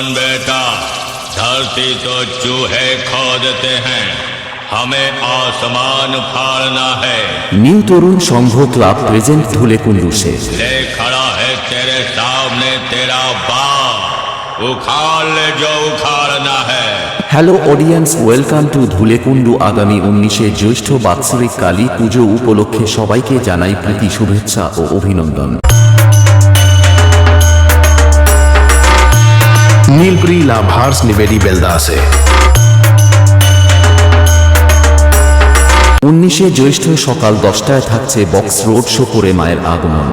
सुन बेटा, धरती तो चूहे खोदते हैं, हमें आसमान फाड़ना है। न्यू तरुण संघ क्लब प्रेजेंट धूलेकुंडू से ले खड़ा है तेरे सामने तेरा बाप, उखाड़ ले जो उखाड़ना है। Hello audience, welcome to Dhulekundu. আগামী 19শে জ্যৈষ্ঠ বাৎসরিক কালী পুজো উপলক্ষে সবাইকে জানাই প্রীতি শুভেচ্ছা ও অভিনন্দন। নীলপ্রি লাভার্স নিবেদি বেলদাসে 19শে জ্যৈষ্ঠ সকাল 10টায় থাকছে বক্স রোড শো করে মায়ের আগমন।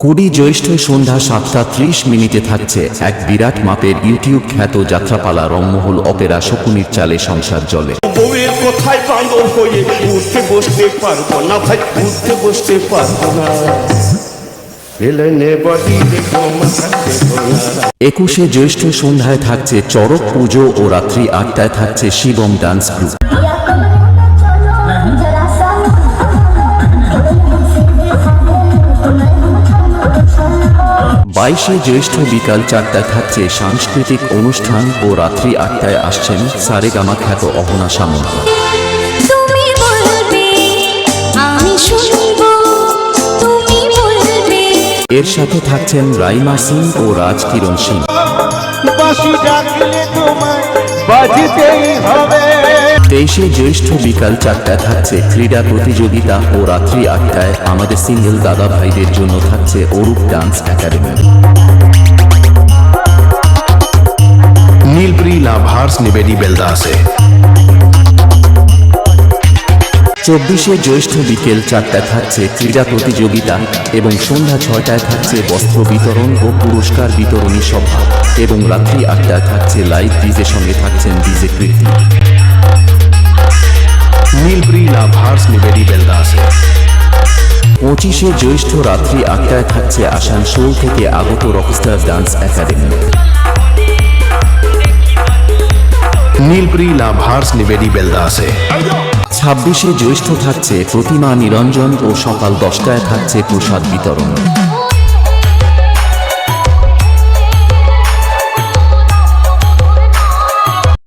20 জ্যৈষ্ঠ সন্ধ্যা 7:30 থাকছে এক বিরাট মাপের ইউটিউব খ্যাত যাত্রাপালা রংমহল অপেরা শকুনির চালে সংসার জলে। বউয়ের কোথায় বাঁদর হয়ে উঠতে বসতে পারবো না ভাই, উঠতে বসতে পারবো না। 21শে জ্যৈষ্ঠ সন্ধ্যায় থাকছে চড়ক পুজো ও রাত্রি 8টায় থাকছে শিবম ডান্স গ্রুপ। 22শে জ্যৈষ্ঠ বিকাল 4টায় থাকছে সাংস্কৃতিক অনুষ্ঠান ও রাত্রি 8টায় আসছেন সারেগামা খ্যাত অহনা সামন্ত। এর সাথে থাকছেন রাইমা সিং ও রাজ কিরণ সিং। 23শে জ্যৈষ্ঠ বিকাল 4টায় থাকছে ক্রীড়া প্রতিযোগিতা ও রাত্রি 8টায় আমাদের সিঙ্গেল দাদা ভাইদের জন্য থাকছে অরূপ ডান্স একাডেমি। নীলপ্রি লাভার্স নিবেদি বেলদাসে 24শে জ্যৈষ্ঠ বিকেল 4টায় থাকছে ক্রীড়া প্রতিযোগিতা এবং সন্ধ্যা 6টায় থাকছে বস্ত্র বিতরণ ও পুরস্কার বিতরণী সভা এবং রাত্রি 8টায় থাকছে লাইভ ডিজে, সঙ্গে থাকছেন ডিজে কৃতি। নীলপ্রি লাভার্স নিবেদি বেলদাসে 25শে জ্যৈষ্ঠ রাত্রি 8টায় থাকছে আসানসোল থেকে আগত রকস্টার ডান্স একাডেমি। নীলপ্রি লাভার্স নিবেদি বেলদাসে 26শে জ্যৈষ্ঠ থাকছে প্রতিমা নিরঞ্জন ও সকাল 10টায় থাকছে প্রসাদ বিতরণ।